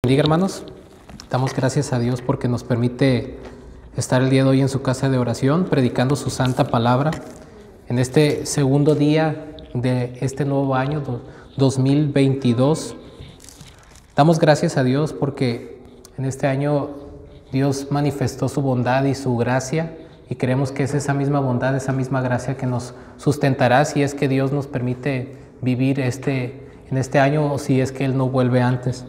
Bendiga, hermanos. Damos gracias a Dios porque nos permite estar el día de hoy en su casa de oración, predicando su santa palabra, en este segundo día de este nuevo año 2022. Damos gracias a Dios porque en este año Dios manifestó su bondad y su gracia, y creemos que es esa misma bondad, esa misma gracia que nos sustentará si es que Dios nos permite vivir en este año o si es que Él no vuelve antes.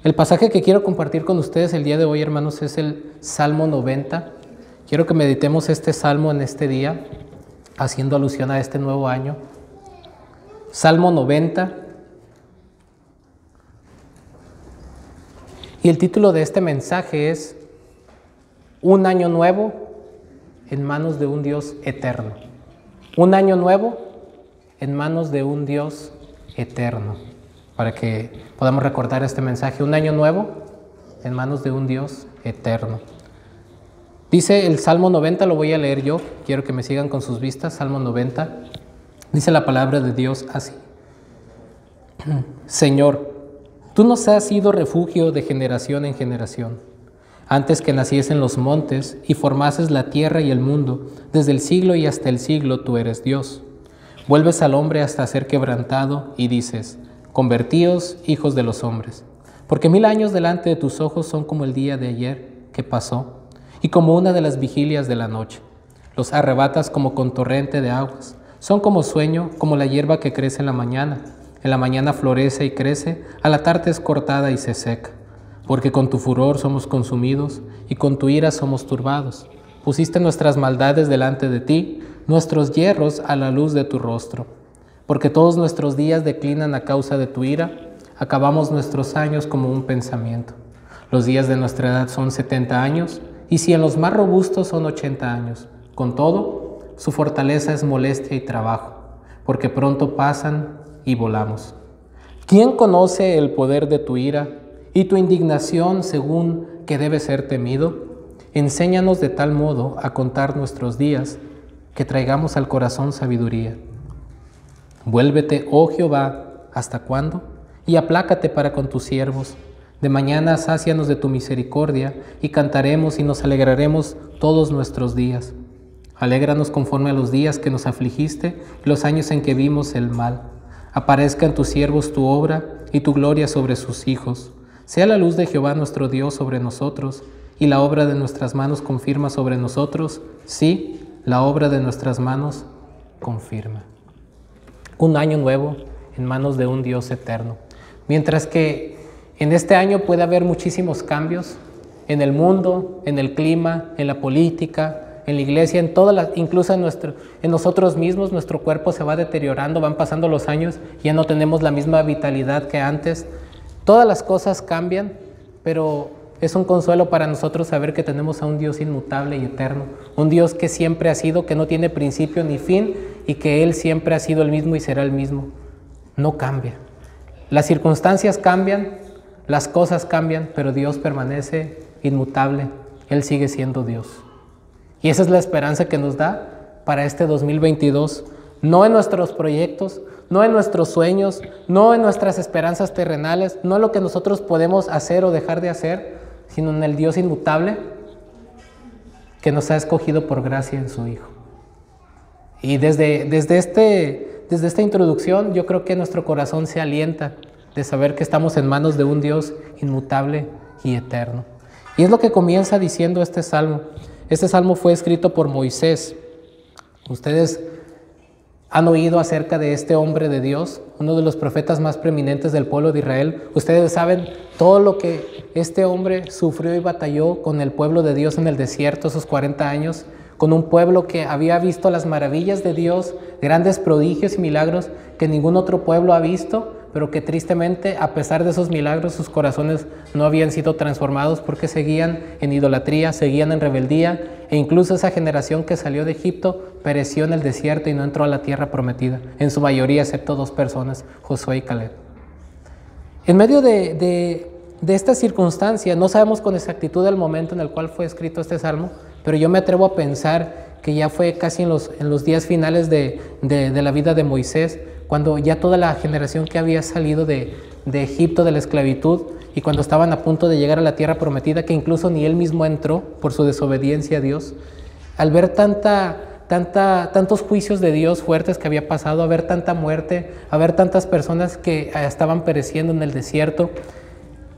El pasaje que quiero compartir con ustedes el día de hoy, hermanos, es el Salmo 90. Quiero que meditemos este salmo en este día, haciendo alusión a este nuevo año. Salmo 90. Y el título de este mensaje es Un año nuevo en manos de un Dios eterno. Un año nuevo en manos de un Dios eterno. Para que podamos recordar este mensaje, un año nuevo en manos de un Dios eterno. Dice el Salmo 90, lo voy a leer yo, quiero que me sigan con sus vistas. Salmo 90, dice la palabra de Dios así: Señor, tú nos has sido refugio de generación en generación. Antes que naciesen los montes y formases la tierra y el mundo, desde el siglo y hasta el siglo tú eres Dios. Vuelves al hombre hasta ser quebrantado y dices: Convertíos, hijos de los hombres, porque 1000 años delante de tus ojos son como el día de ayer que pasó, y como una de las vigilias de la noche. Los arrebatas como con torrente de aguas, son como sueño, como la hierba que crece en la mañana florece y crece, a la tarde es cortada y se seca. Porque con tu furor somos consumidos, y con tu ira somos turbados. Pusiste nuestras maldades delante de ti, nuestros yerros a la luz de tu rostro. Porque todos nuestros días declinan a causa de tu ira, acabamos nuestros años como un pensamiento. Los días de nuestra edad son 70 años, y si en los más robustos son 80 años. Con todo, su fortaleza es molestia y trabajo, porque pronto pasan y volamos. ¿Quién conoce el poder de tu ira y tu indignación según que debe ser temido? Enséñanos de tal modo a contar nuestros días, que traigamos al corazón sabiduría. Vuélvete, oh Jehová, ¿hasta cuándo? Y aplácate para con tus siervos. De mañana sácianos de tu misericordia, y cantaremos y nos alegraremos todos nuestros días. Alégranos conforme a los días que nos afligiste, y los años en que vimos el mal. Aparezca en tus siervos tu obra, y tu gloria sobre sus hijos. Sea la luz de Jehová nuestro Dios sobre nosotros, y la obra de nuestras manos confirma sobre nosotros. Sí, la obra de nuestras manos confirma. Un año nuevo en manos de un Dios eterno. Mientras que en este año puede haber muchísimos cambios en el mundo, en el clima, en la política, en la iglesia, incluso en nosotros mismos, nuestro cuerpo se va deteriorando, van pasando los años, ya no tenemos la misma vitalidad que antes. Todas las cosas cambian, pero es un consuelo para nosotros saber que tenemos a un Dios inmutable y eterno, un Dios que siempre ha sido, que no tiene principio ni fin, y que Él siempre ha sido el mismo y será el mismo. No cambia. Las circunstancias cambian, las cosas cambian, pero Dios permanece inmutable. Él sigue siendo Dios. Y esa es la esperanza que nos da para este 2022. No en nuestros proyectos, no en nuestros sueños, no en nuestras esperanzas terrenales, no en lo que nosotros podemos hacer o dejar de hacer, sino en el Dios inmutable que nos ha escogido por gracia en su Hijo. Y desde esta introducción yo creo que nuestro corazón se alienta de saber que estamos en manos de un Dios inmutable y eterno. Y es lo que comienza diciendo este salmo. Este salmo fue escrito por Moisés. Ustedes han oído acerca de este hombre de Dios, uno de los profetas más preeminentes del pueblo de Israel. Ustedes saben todo lo que este hombre sufrió y batalló con el pueblo de Dios en el desierto esos 40 años, con un pueblo que había visto las maravillas de Dios, grandes prodigios y milagros que ningún otro pueblo ha visto, pero que tristemente, a pesar de esos milagros, sus corazones no habían sido transformados porque seguían en idolatría, seguían en rebeldía, e incluso esa generación que salió de Egipto pereció en el desierto y no entró a la tierra prometida, en su mayoría excepto 2 personas, Josué y Caleb. En medio de esta circunstancia, no sabemos con exactitud el momento en el cual fue escrito este salmo, pero yo me atrevo a pensar que ya fue casi en los días finales de la vida de Moisés, cuando ya toda la generación que había salido de de Egipto, de la esclavitud, y cuando estaban a punto de llegar a la tierra prometida, que incluso ni él mismo entró por su desobediencia a Dios. Al ver tantos juicios de Dios fuertes que había pasado, a ver tanta muerte, a ver tantas personas que estaban pereciendo en el desierto,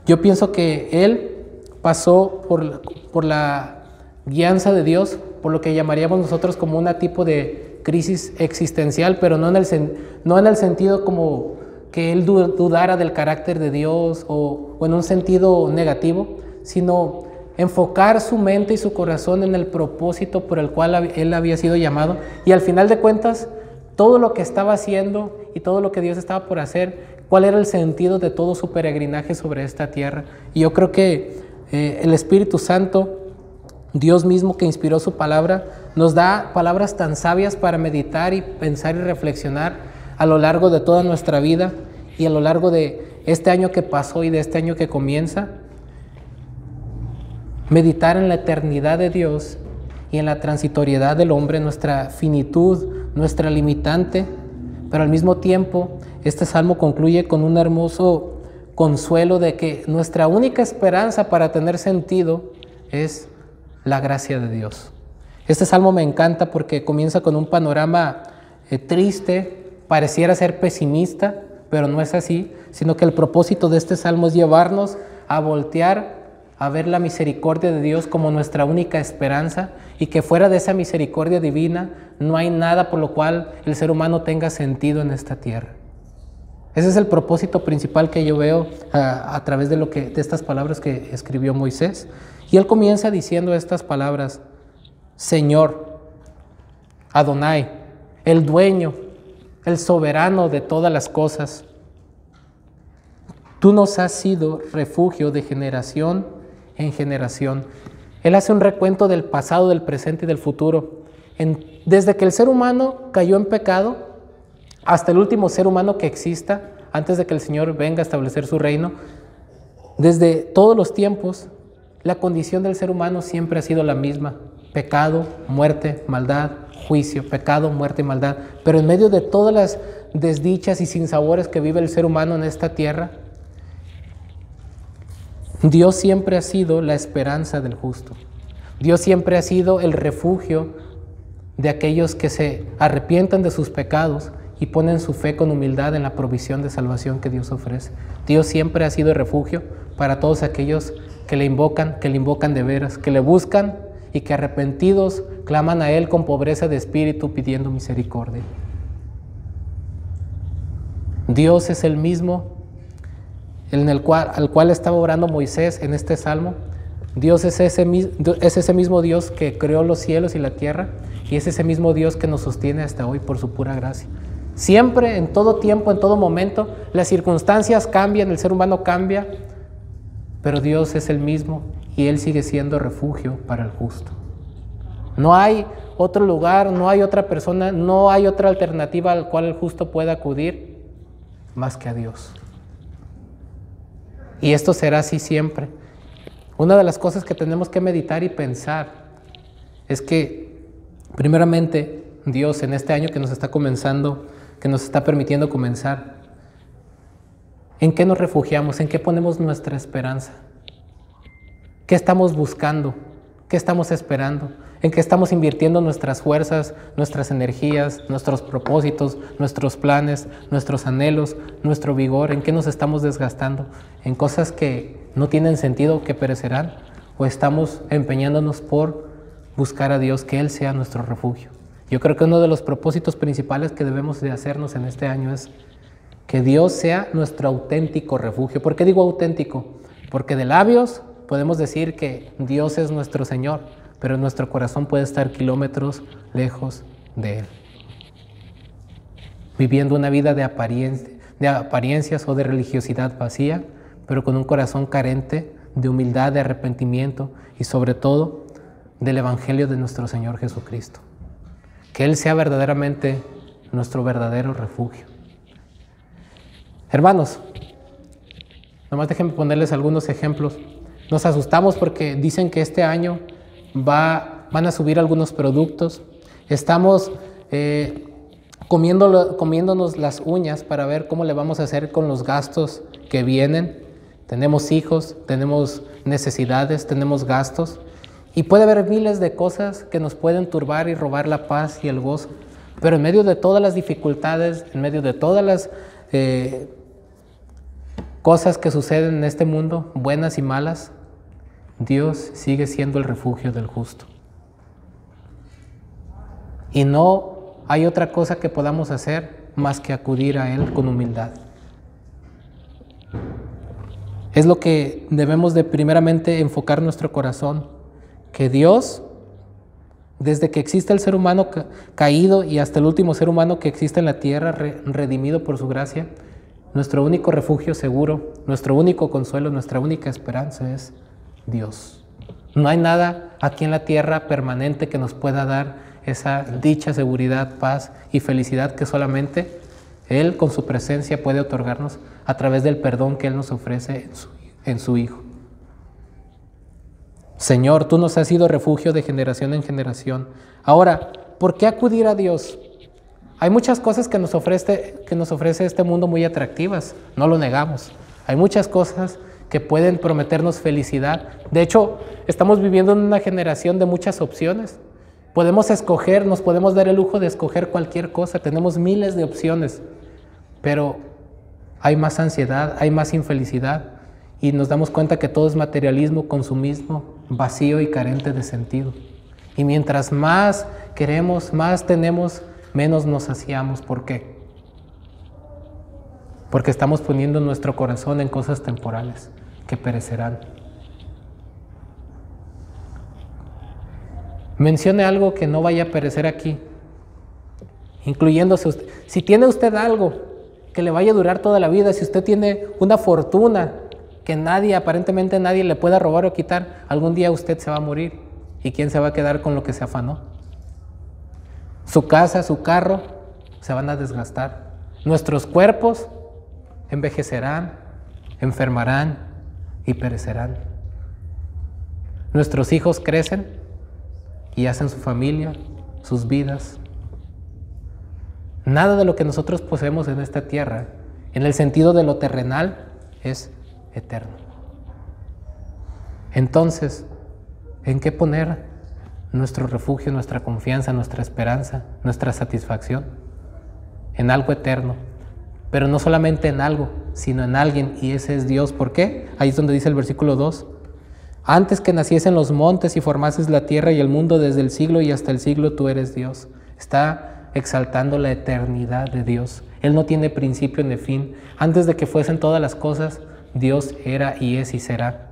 yo pienso que él pasó por la guianza de Dios, por lo que llamaríamos nosotros como un tipo de crisis existencial, pero no en el sentido como que él dudara del carácter de Dios o en un sentido negativo, sino enfocar su mente y su corazón en el propósito por el cual él había sido llamado, y al final de cuentas todo lo que estaba haciendo y todo lo que Dios estaba por hacer, cuál era el sentido de todo su peregrinaje sobre esta tierra. Y yo creo que el Espíritu Santo, Dios mismo que inspiró su palabra, nos da palabras tan sabias para meditar y pensar y reflexionar a lo largo de toda nuestra vida y a lo largo de este año que pasó y de este año que comienza. Meditar en la eternidad de Dios y en la transitoriedad del hombre, nuestra finitud, nuestra limitante, pero al mismo tiempo este salmo concluye con un hermoso consuelo de que nuestra única esperanza para tener sentido es la gracia de Dios. Este salmo me encanta porque comienza con un panorama triste, pareciera ser pesimista, pero no es así, sino que el propósito de este salmo es llevarnos a voltear a ver la misericordia de Dios como nuestra única esperanza, y que fuera de esa misericordia divina no hay nada por lo cual el ser humano tenga sentido en esta tierra. Ese es el propósito principal que yo veo a través de estas palabras que escribió Moisés. Y él comienza diciendo estas palabras: Señor, Adonai, el dueño, el soberano de todas las cosas, tú nos has sido refugio de generación en generación. Él hace un recuento del pasado, del presente y del futuro. Desde que el ser humano cayó en pecado hasta el último ser humano que exista, antes de que el Señor venga a establecer su reino, desde todos los tiempos, la condición del ser humano siempre ha sido la misma: pecado, muerte, maldad, juicio, pecado, muerte y maldad. Pero en medio de todas las desdichas y sinsabores que vive el ser humano en esta tierra, Dios siempre ha sido la esperanza del justo. Dios siempre ha sido el refugio de aquellos que se arrepientan de sus pecados y ponen su fe con humildad en la provisión de salvación que Dios ofrece. Dios siempre ha sido refugio para todos aquellos que le invocan de veras, que le buscan y que arrepentidos claman a Él con pobreza de espíritu pidiendo misericordia. Dios es el mismo al cual estaba orando Moisés en este salmo. Dios es ese mismo Dios que creó los cielos y la tierra, y es ese mismo Dios que nos sostiene hasta hoy por su pura gracia. Siempre, en todo tiempo, en todo momento, las circunstancias cambian, el ser humano cambia, pero Dios es el mismo y Él sigue siendo refugio para el justo. No hay otro lugar, no hay otra persona, no hay otra alternativa al cual el justo pueda acudir más que a Dios. Y esto será así siempre. Una de las cosas que tenemos que meditar y pensar es que, primeramente, Dios en este año que nos está comenzando, que nos está permitiendo comenzar, ¿en qué nos refugiamos? ¿En qué ponemos nuestra esperanza? ¿Qué estamos buscando? ¿Qué estamos esperando? ¿En qué estamos invirtiendo nuestras fuerzas, nuestras energías, nuestros propósitos, nuestros planes, nuestros anhelos, nuestro vigor? ¿En qué nos estamos desgastando? ¿En cosas que no tienen sentido, que perecerán? ¿O estamos empeñándonos por buscar a Dios, que Él sea nuestro refugio? Yo creo que uno de los propósitos principales que debemos de hacernos en este año es que Dios sea nuestro auténtico refugio. ¿Por qué digo auténtico? Porque de labios podemos decir que Dios es nuestro Señor, pero nuestro corazón puede estar kilómetros lejos de Él, viviendo una vida de apariencias o de religiosidad vacía, pero con un corazón carente de humildad, de arrepentimiento y sobre todo del Evangelio de nuestro Señor Jesucristo. Que Él sea verdaderamente nuestro verdadero refugio. Hermanos, nomás déjenme ponerles algunos ejemplos. Nos asustamos porque dicen que este año van a subir algunos productos. Estamos comiéndonos las uñas para ver cómo le vamos a hacer con los gastos que vienen. Tenemos hijos, tenemos necesidades, tenemos gastos. Y puede haber miles de cosas que nos pueden turbar y robar la paz y el gozo. Pero en medio de todas las dificultades, en medio de todas las cosas que suceden en este mundo, buenas y malas, Dios sigue siendo el refugio del justo. Y no hay otra cosa que podamos hacer más que acudir a Él con humildad. Es lo que debemos de primeramente enfocar nuestro corazón, que Dios, desde que existe el ser humano caído y hasta el último ser humano que existe en la tierra, redimido por su gracia, nuestro único refugio seguro, nuestro único consuelo, nuestra única esperanza es Dios. No hay nada aquí en la tierra permanente que nos pueda dar esa dicha, seguridad, paz y felicidad que solamente Él con su presencia puede otorgarnos a través del perdón que Él nos ofrece en su Hijo. Señor, tú nos has sido refugio de generación en generación. Ahora, ¿por qué acudir a Dios? Hay muchas cosas que nos ofrece este mundo muy atractivas, no lo negamos. Hay muchas cosas que pueden prometernos felicidad. De hecho, estamos viviendo en una generación de muchas opciones. Podemos escoger, nos podemos dar el lujo de escoger cualquier cosa, tenemos miles de opciones, pero hay más ansiedad, hay más infelicidad y nos damos cuenta que todo es materialismo, consumismo, vacío y carente de sentido. Y mientras más queremos, más tenemos, menos nos saciamos. ¿Por qué? Porque estamos poniendo nuestro corazón en cosas temporales que perecerán. Mencione algo que no vaya a perecer aquí, incluyéndose usted. Si tiene usted algo que le vaya a durar toda la vida, si usted tiene una fortuna que aparentemente nadie le pueda robar o quitar, algún día usted se va a morir. ¿Y quién se va a quedar con lo que se afanó? Su casa, su carro, se van a desgastar. Nuestros cuerpos envejecerán, enfermarán y perecerán. Nuestros hijos crecen y hacen su familia, sus vidas. Nada de lo que nosotros poseemos en esta tierra, en el sentido de lo terrenal, es eterno. Entonces, ¿en qué poner nuestro refugio, nuestra confianza, nuestra esperanza, nuestra satisfacción? En algo eterno. Pero no solamente en algo, sino en alguien, y ese es Dios. ¿Por qué? Ahí es donde dice el versículo 2. Antes que naciesen los montes y formases la tierra y el mundo, desde el siglo y hasta el siglo tú eres Dios. Está exaltando la eternidad de Dios. Él no tiene principio ni fin. Antes de que fuesen todas las cosas, Dios era y es y será.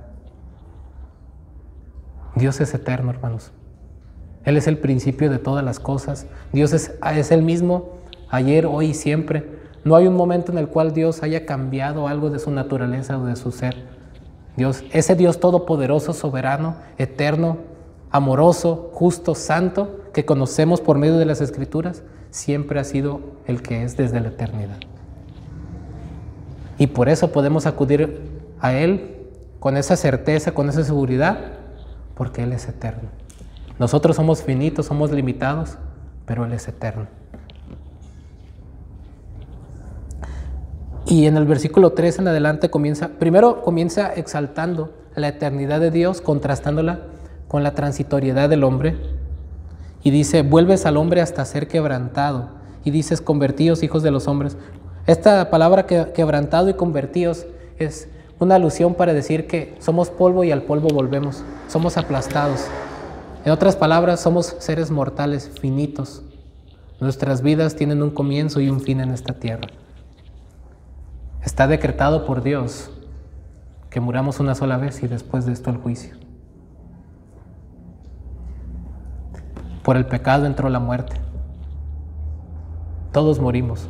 Dios es eterno, hermanos. Él es el principio de todas las cosas. Dios es el mismo ayer, hoy y siempre. No hay un momento en el cual Dios haya cambiado algo de su naturaleza o de su ser. Dios, ese Dios todopoderoso, soberano, eterno, amoroso, justo, santo, que conocemos por medio de las Escrituras, siempre ha sido el que es desde la eternidad. Y por eso podemos acudir a Él con esa certeza, con esa seguridad, porque Él es eterno. Nosotros somos finitos, somos limitados, pero Él es eterno. Y en el versículo 3 en adelante primero comienza exaltando la eternidad de Dios, contrastándola con la transitoriedad del hombre. Y dice, vuelves al hombre hasta ser quebrantado. Y dices, convertíos, hijos de los hombres. Esta palabra quebrantado y convertíos es una alusión para decir que somos polvo y al polvo volvemos. Somos aplastados. En otras palabras, somos seres mortales, finitos. Nuestras vidas tienen un comienzo y un fin en esta tierra. Está decretado por Dios que muramos una sola vez y después de esto el juicio. Por el pecado entró la muerte. Todos morimos,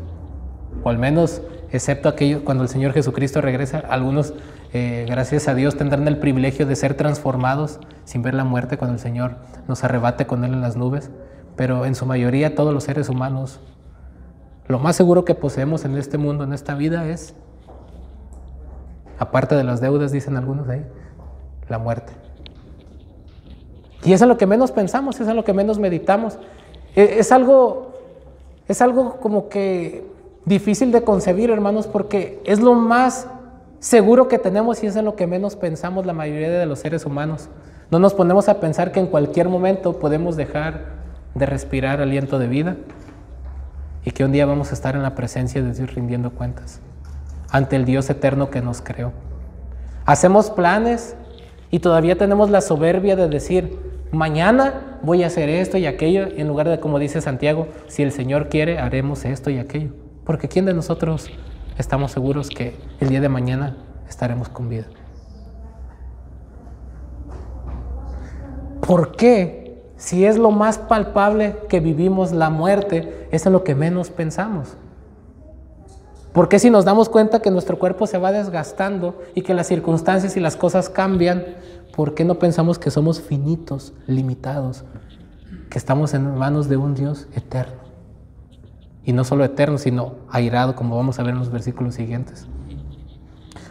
o al menos, excepto aquellos cuando el Señor Jesucristo regresa, algunos, gracias a Dios, tendrán el privilegio de ser transformados sin ver la muerte cuando el Señor nos arrebate con Él en las nubes, pero en su mayoría todos los seres humanos, lo más seguro que poseemos en este mundo, en esta vida, es, aparte de las deudas, dicen algunos ahí, la muerte. Y es en lo que menos pensamos, es en lo que menos meditamos. Es algo como que difícil de concebir, hermanos, porque es lo más Seguro que tenemos, y es en lo que menos pensamos la mayoría de los seres humanos. No nos ponemos a pensar que en cualquier momento podemos dejar de respirar aliento de vida y que un día vamos a estar en la presencia de Dios rindiendo cuentas ante el Dios eterno que nos creó. Hacemos planes y todavía tenemos la soberbia de decir, mañana voy a hacer esto y aquello, en lugar de, como dice Santiago, si el Señor quiere, haremos esto y aquello. Porque ¿quién de nosotros estamos seguros que el día de mañana estaremos con vida? ¿Por qué? Si es lo más palpable que vivimos, la muerte, es en lo que menos pensamos. ¿Por qué si nos damos cuenta que nuestro cuerpo se va desgastando y que las circunstancias y las cosas cambian, por qué no pensamos que somos finitos, limitados, que estamos en manos de un Dios eterno? Y no solo eterno, sino airado, como vamos a ver en los versículos siguientes.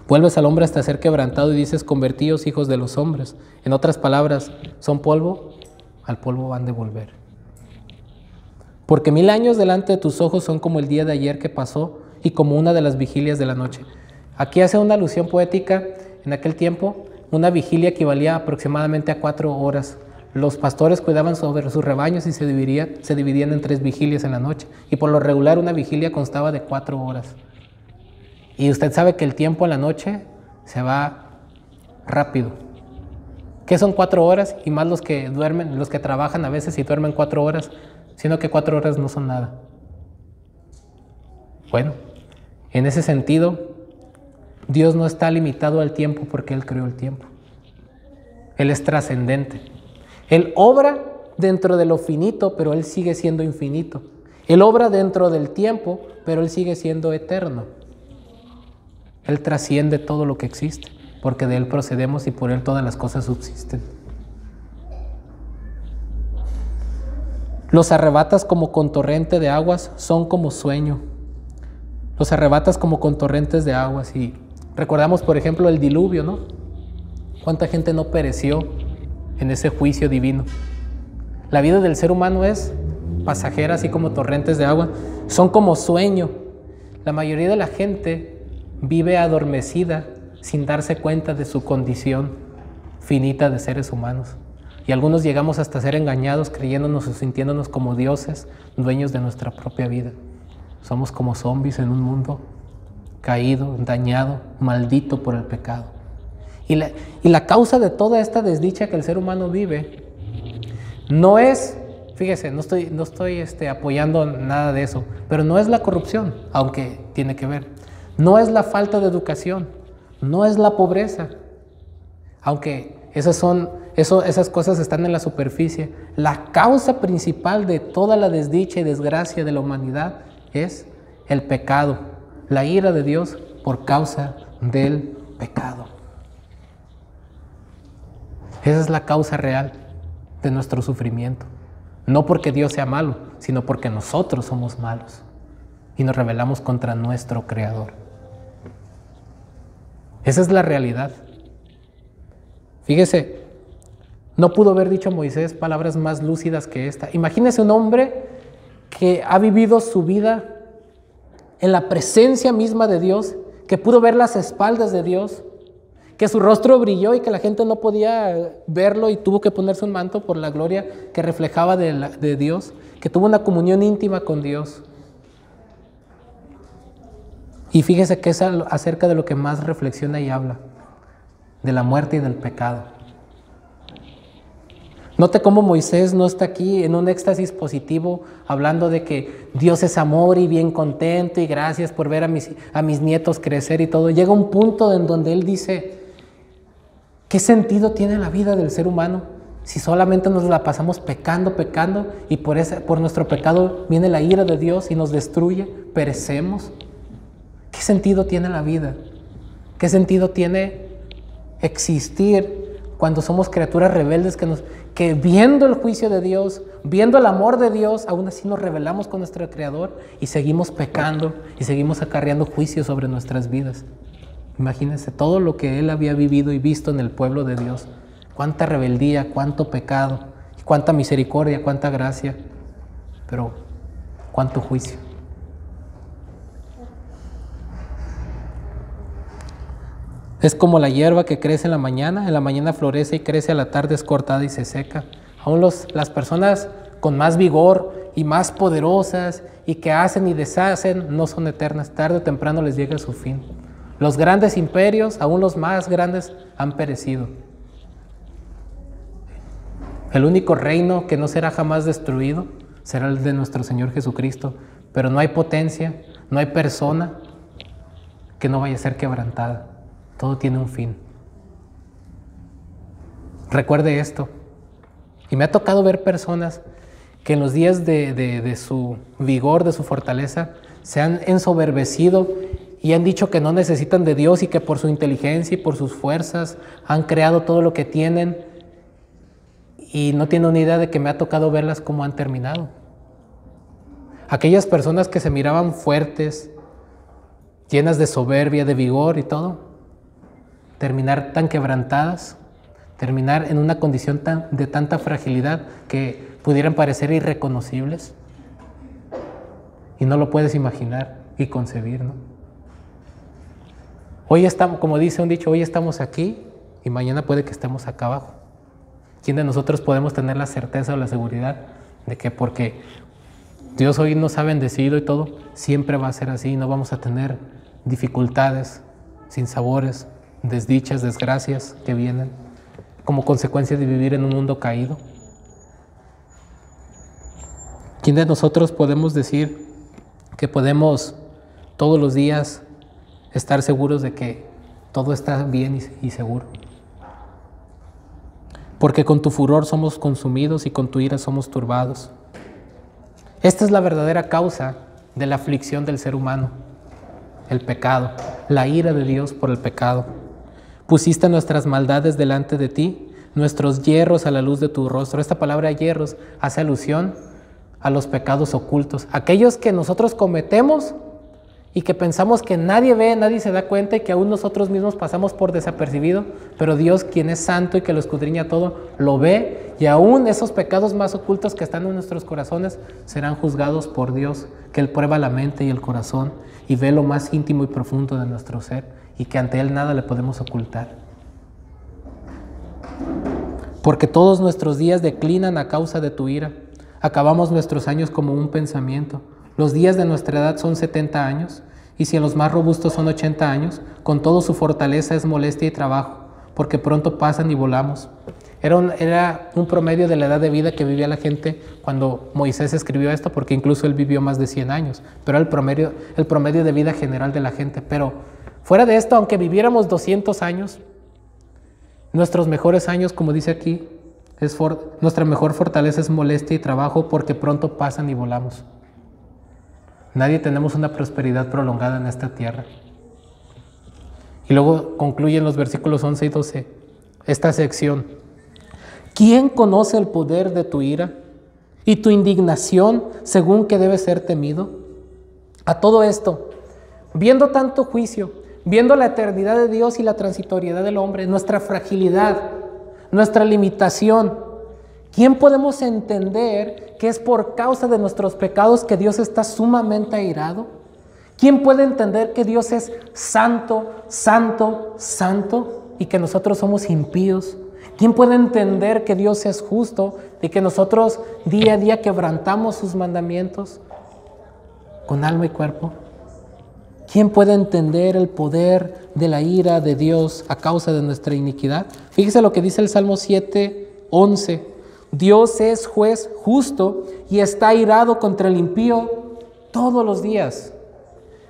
Vuelves al hombre hasta ser quebrantado y dices, convertíos hijos de los hombres. En otras palabras, son polvo, al polvo van de volver. Porque 1000 años delante de tus ojos son como el día de ayer que pasó y como una de las vigilias de la noche. Aquí hace una alusión poética. En aquel tiempo, una vigilia equivalía aproximadamente a 4 horas. Los pastores cuidaban sobre sus rebaños y se dividían en 3 vigilias en la noche. Y por lo regular una vigilia constaba de 4 horas. Y usted sabe que el tiempo en la noche se va rápido. ¿Qué son 4 horas? Y más los que duermen, los que trabajan a veces y duermen 4 horas, sino que 4 horas no son nada. Bueno, en ese sentido, Dios no está limitado al tiempo porque Él creó el tiempo. Él es trascendente. Él obra dentro de lo finito, pero Él sigue siendo infinito. Él obra dentro del tiempo, pero Él sigue siendo eterno. Él trasciende todo lo que existe, porque de Él procedemos y por Él todas las cosas subsisten. Los arrebatas como con torrente de aguas, son como sueño. Los arrebatas como con torrentes de aguas. Y recordamos, por ejemplo, el diluvio, ¿no? ¿Cuánta gente no pereció en ese juicio divino? La vida del ser humano es pasajera, así como torrentes de agua. Son como sueño. La mayoría de la gente vive adormecida sin darse cuenta de su condición finita de seres humanos. Y algunos llegamos hasta ser engañados creyéndonos o sintiéndonos como dioses, dueños de nuestra propia vida. Somos como zombies en un mundo caído, dañado, maldito por el pecado. Y la causa de toda esta desdicha que el ser humano vive no es, fíjese, no estoy apoyando nada de eso, pero no es la corrupción, aunque tiene que ver. No es la falta de educación, no es la pobreza, aunque esas cosas están en la superficie. La causa principal de toda la desdicha y desgracia de la humanidad es el pecado, la ira de Dios por causa del pecado. Esa es la causa real de nuestro sufrimiento. No porque Dios sea malo, sino porque nosotros somos malos y nos rebelamos contra nuestro Creador. Esa es la realidad. Fíjese, no pudo haber dicho Moisés palabras más lúcidas que esta. Imagínese un hombre que ha vivido su vida en la presencia misma de Dios, que pudo ver las espaldas de Dios, que su rostro brilló y que la gente no podía verlo y tuvo que ponerse un manto por la gloria que reflejaba de Dios, que tuvo una comunión íntima con Dios. Y fíjese que es acerca de lo que más reflexiona y habla, de la muerte y del pecado. Note cómo Moisés no está aquí en un éxtasis positivo hablando de que Dios es amor y bien contento y gracias por ver a mis nietos crecer y todo. Llega un punto en donde él dice, ¿qué sentido tiene la vida del ser humano si solamente nos la pasamos pecando y por nuestro pecado viene la ira de Dios y nos destruye, perecemos? ¿Qué sentido tiene la vida? ¿Qué sentido tiene existir cuando somos criaturas rebeldes que viendo el juicio de Dios, viendo el amor de Dios, aún así nos rebelamos con nuestro Creador y seguimos pecando y seguimos acarreando juicios sobre nuestras vidas? Imagínense todo lo que él había vivido y visto en el pueblo de Dios. Cuánta rebeldía, cuánto pecado, cuánta misericordia, cuánta gracia, pero cuánto juicio. Es como la hierba que crece en la mañana florece y crece, a la tarde es cortada y se seca. Aún las personas con más vigor y más poderosas y que hacen y deshacen no son eternas, tarde o temprano les llega su fin. Los grandes imperios, aún los más grandes, han perecido. El único reino que no será jamás destruido será el de nuestro Señor Jesucristo, pero no hay potencia, no hay persona que no vaya a ser quebrantada. Todo tiene un fin. Recuerde esto. Y me ha tocado ver personas que en los días de su vigor, de su fortaleza, se han ensoberbecido y han dicho que no necesitan de Dios y que por su inteligencia y por sus fuerzas han creado todo lo que tienen, y no tienen una idea de que me ha tocado verlas cómo han terminado. Aquellas personas que se miraban fuertes, llenas de soberbia, de vigor y todo, terminar tan quebrantadas, terminar en una condición de tanta fragilidad que pudieran parecer irreconocibles. Y no lo puedes imaginar y concebir, ¿no? Hoy estamos, como dice un dicho, hoy estamos aquí y mañana puede que estemos acá abajo. ¿Quién de nosotros podemos tener la certeza o la seguridad de que porque Dios hoy nos ha bendecido y todo, siempre va a ser así? No vamos a tener dificultades, sinsabores, desdichas, desgracias que vienen como consecuencia de vivir en un mundo caído. ¿Quién de nosotros podemos decir que podemos todos los días estar seguros de que todo está bien y seguro? Porque con tu furor somos consumidos y con tu ira somos turbados. Esta es la verdadera causa de la aflicción del ser humano, el pecado, la ira de Dios por el pecado. Pusiste nuestras maldades delante de ti, nuestros yerros a la luz de tu rostro. Esta palabra yerros hace alusión a los pecados ocultos, aquellos que nosotros cometemos y que pensamos que nadie ve, nadie se da cuenta y que aún nosotros mismos pasamos por desapercibido, pero Dios, quien es santo y que lo escudriña todo, lo ve, y aún esos pecados más ocultos que están en nuestros corazones serán juzgados por Dios, que Él prueba la mente y el corazón y ve lo más íntimo y profundo de nuestro ser, y que ante Él nada le podemos ocultar. Porque todos nuestros días declinan a causa de tu ira, acabamos nuestros años como un pensamiento. Los días de nuestra edad son 70 años, y si en los más robustos son 80 años, con todo su fortaleza es molestia y trabajo, porque pronto pasan y volamos. Era un promedio de la edad de vida que vivía la gente cuando Moisés escribió esto, porque incluso él vivió más de 100 años, pero era el promedio de vida general de la gente. Pero fuera de esto, aunque viviéramos 200 años, nuestros mejores años, como dice aquí, nuestra mejor fortaleza es molestia y trabajo, porque pronto pasan y volamos. Nadie tenemos una prosperidad prolongada en esta tierra. Y luego concluyen los versículos 11 y 12 esta sección. ¿Quién conoce el poder de tu ira y tu indignación según que debe ser temido? A todo esto, viendo tanto juicio, viendo la eternidad de Dios y la transitoriedad del hombre, nuestra fragilidad, nuestra limitación, ¿quién podemos entender que es por causa de nuestros pecados que Dios está sumamente airado? ¿Quién puede entender que Dios es santo, santo, santo y que nosotros somos impíos? ¿Quién puede entender que Dios es justo y que nosotros día a día quebrantamos sus mandamientos con alma y cuerpo? ¿Quién puede entender el poder de la ira de Dios a causa de nuestra iniquidad? Fíjese lo que dice el Salmo 7:11. Dios es juez justo y está airado contra el impío todos los días.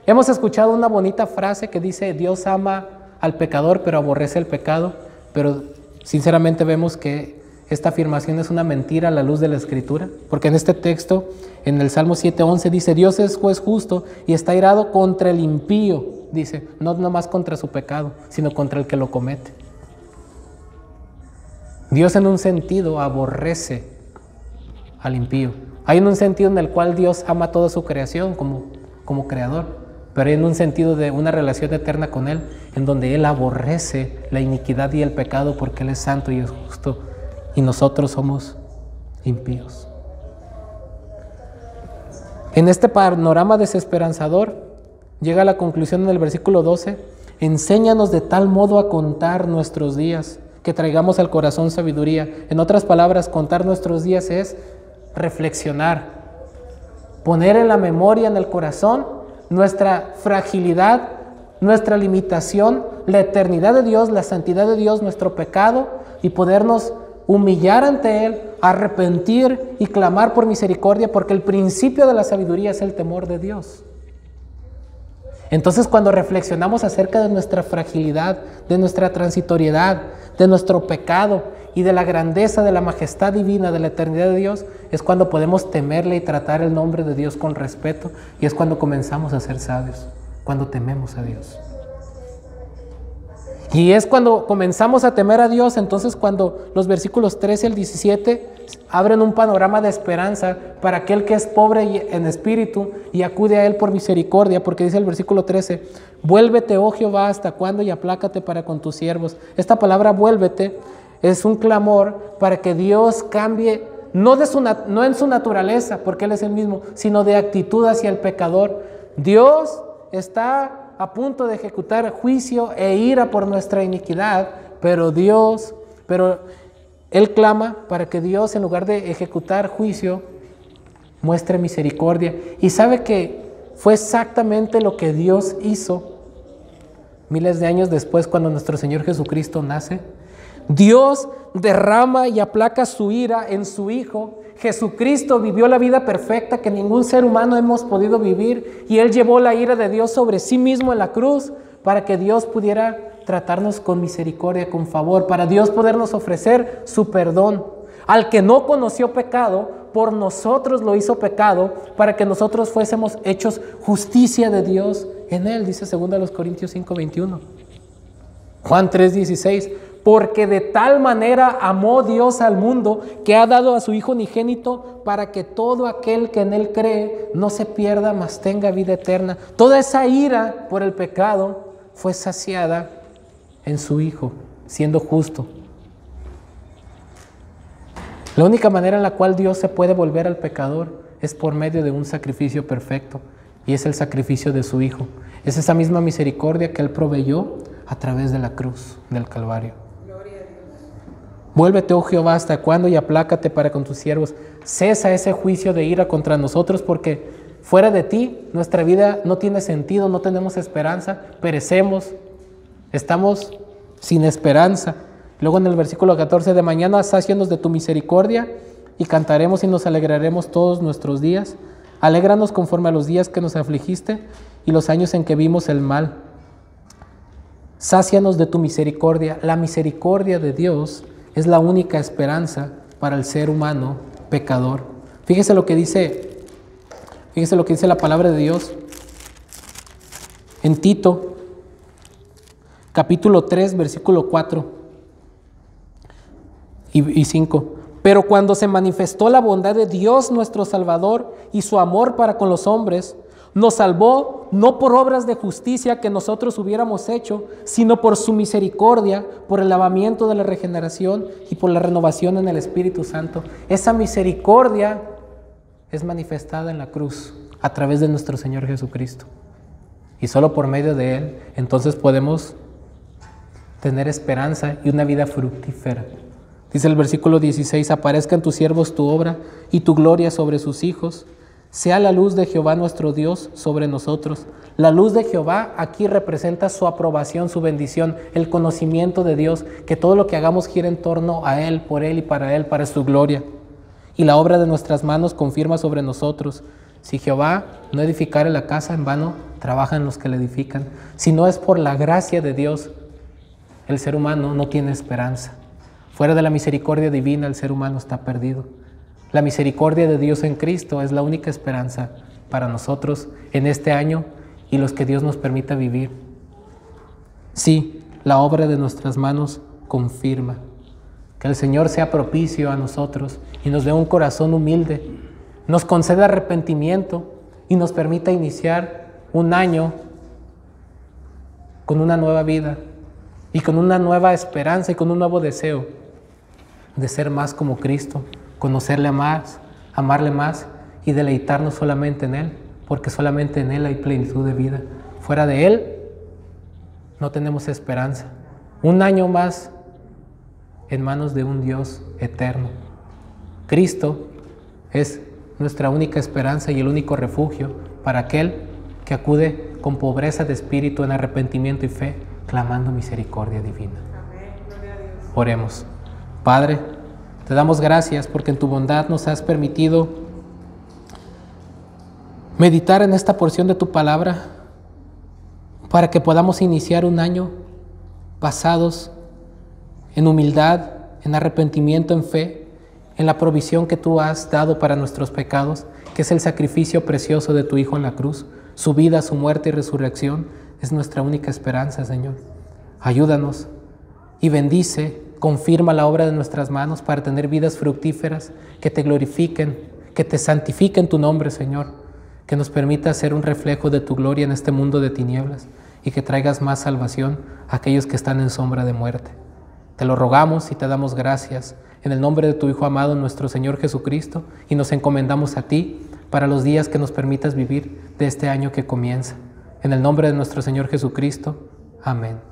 Hemos escuchado una bonita frase que dice: Dios ama al pecador pero aborrece el pecado, pero sinceramente vemos que esta afirmación es una mentira a la luz de la Escritura, porque en este texto, en el Salmo 7:11 dice: Dios es juez justo y está airado contra el impío, dice, no nomás contra su pecado, sino contra el que lo comete. Dios en un sentido aborrece al impío. Hay un sentido en el cual Dios ama toda su creación como creador, pero hay en un sentido de una relación eterna con Él, en donde Él aborrece la iniquidad y el pecado porque Él es santo y es justo, y nosotros somos impíos. En este panorama desesperanzador, llega a la conclusión en el versículo 12, Enséñanos de tal modo a contar nuestros días, que traigamos al corazón sabiduría. En otras palabras, contar nuestros días es reflexionar, poner en la memoria, en el corazón, nuestra fragilidad, nuestra limitación, la eternidad de Dios, la santidad de Dios, nuestro pecado, y podernos humillar ante Él, arrepentir y clamar por misericordia, porque el principio de la sabiduría es el temor de Dios. Entonces, cuando reflexionamos acerca de nuestra fragilidad, de nuestra transitoriedad, de nuestro pecado y de la grandeza, de la majestad divina, de la eternidad de Dios, es cuando podemos temerle y tratar el nombre de Dios con respeto, y es cuando comenzamos a ser sabios, cuando tememos a Dios. Y es cuando comenzamos a temer a Dios, entonces cuando los versículos 13 al 17 abren un panorama de esperanza para aquel que es pobre en espíritu y acude a Él por misericordia, porque dice el versículo 13, vuélvete, oh Jehová, ¿hasta cuándo? Y aplácate para con tus siervos. Esta palabra vuélvete es un clamor para que Dios cambie, no en su naturaleza, porque Él es el mismo, sino de actitud hacia el pecador. Dios está a punto de ejecutar juicio e ira por nuestra iniquidad, pero Él clama para que Dios, en lugar de ejecutar juicio, muestre misericordia. Y sabe que fue exactamente lo que Dios hizo miles de años después, cuando nuestro Señor Jesucristo nace. Dios derrama y aplaca su ira en su Hijo. Jesucristo vivió la vida perfecta que ningún ser humano hemos podido vivir, y Él llevó la ira de Dios sobre sí mismo en la cruz para que Dios pudiera tratarnos con misericordia, con favor, para Dios podernos ofrecer su perdón. Al que no conoció pecado, por nosotros lo hizo pecado, para que nosotros fuésemos hechos justicia de Dios en Él, dice 2 Corintios 5:21. Juan 3:16, porque de tal manera amó Dios al mundo que ha dado a su Hijo unigénito, para que todo aquel que en Él cree no se pierda, mas tenga vida eterna. Toda esa ira por el pecado fue saciada en su Hijo, siendo justo. La única manera en la cual Dios se puede volver al pecador es por medio de un sacrificio perfecto, y es el sacrificio de su Hijo. Es esa misma misericordia que Él proveyó a través de la cruz del Calvario. Vuélvete, oh Jehová, ¿hasta cuándo? Y aplácate para con tus siervos. Cesa ese juicio de ira contra nosotros, porque fuera de ti nuestra vida no tiene sentido, no tenemos esperanza, perecemos, estamos sin esperanza. Luego en el versículo 14, de mañana sácianos de tu misericordia y cantaremos y nos alegraremos todos nuestros días. Alégranos conforme a los días que nos afligiste y los años en que vimos el mal. Sácianos de tu misericordia. La misericordia de Dios es la única esperanza para el ser humano pecador. Fíjese lo que dice la palabra de Dios en Tito, capítulo 3, versículo 4 y 5. Pero cuando se manifestó la bondad de Dios nuestro Salvador y su amor para con los hombres, nos salvó no por obras de justicia que nosotros hubiéramos hecho, sino por su misericordia, por el lavamiento de la regeneración y por la renovación en el Espíritu Santo. Esa misericordia es manifestada en la cruz a través de nuestro Señor Jesucristo. Y solo por medio de Él, entonces podemos tener esperanza y una vida fructífera. Dice el versículo 16, aparezca en tus siervos tu obra y tu gloria sobre sus hijos. Sea la luz de Jehová nuestro Dios sobre nosotros. La luz de Jehová aquí representa su aprobación, su bendición, el conocimiento de Dios, que todo lo que hagamos gira en torno a Él, por Él y para su gloria. Y la obra de nuestras manos confirma sobre nosotros. Si Jehová no edificare la casa, en vano trabajan los que la edifican. Si no es por la gracia de Dios, el ser humano no tiene esperanza. Fuera de la misericordia divina, el ser humano está perdido. La misericordia de Dios en Cristo es la única esperanza para nosotros en este año y los que Dios nos permita vivir. Sí, la obra de nuestras manos confirma. Que el Señor sea propicio a nosotros y nos dé un corazón humilde, nos conceda arrepentimiento y nos permita iniciar un año con una nueva vida y con una nueva esperanza y con un nuevo deseo de ser más como Cristo, conocerle más, amarle más y deleitarnos solamente en Él, porque solamente en Él hay plenitud de vida. Fuera de Él no tenemos esperanza. Un año más en manos de un Dios eterno. Cristo es nuestra única esperanza y el único refugio para aquel que acude con pobreza de espíritu en arrepentimiento y fe, clamando misericordia divina. Oremos. Padre, te damos gracias porque en tu bondad nos has permitido meditar en esta porción de tu palabra para que podamos iniciar un año basados en humildad, en arrepentimiento, en fe, en la provisión que tú has dado para nuestros pecados, que es el sacrificio precioso de tu Hijo en la cruz. Su vida, su muerte y resurrección es nuestra única esperanza, Señor. Ayúdanos y bendice, confirma la obra de nuestras manos para tener vidas fructíferas que te glorifiquen, que te santifiquen tu nombre, Señor, que nos permita ser un reflejo de tu gloria en este mundo de tinieblas y que traigas más salvación a aquellos que están en sombra de muerte. Te lo rogamos y te damos gracias en el nombre de tu Hijo amado, nuestro Señor Jesucristo, y nos encomendamos a ti para los días que nos permitas vivir de este año que comienza. En el nombre de nuestro Señor Jesucristo. Amén.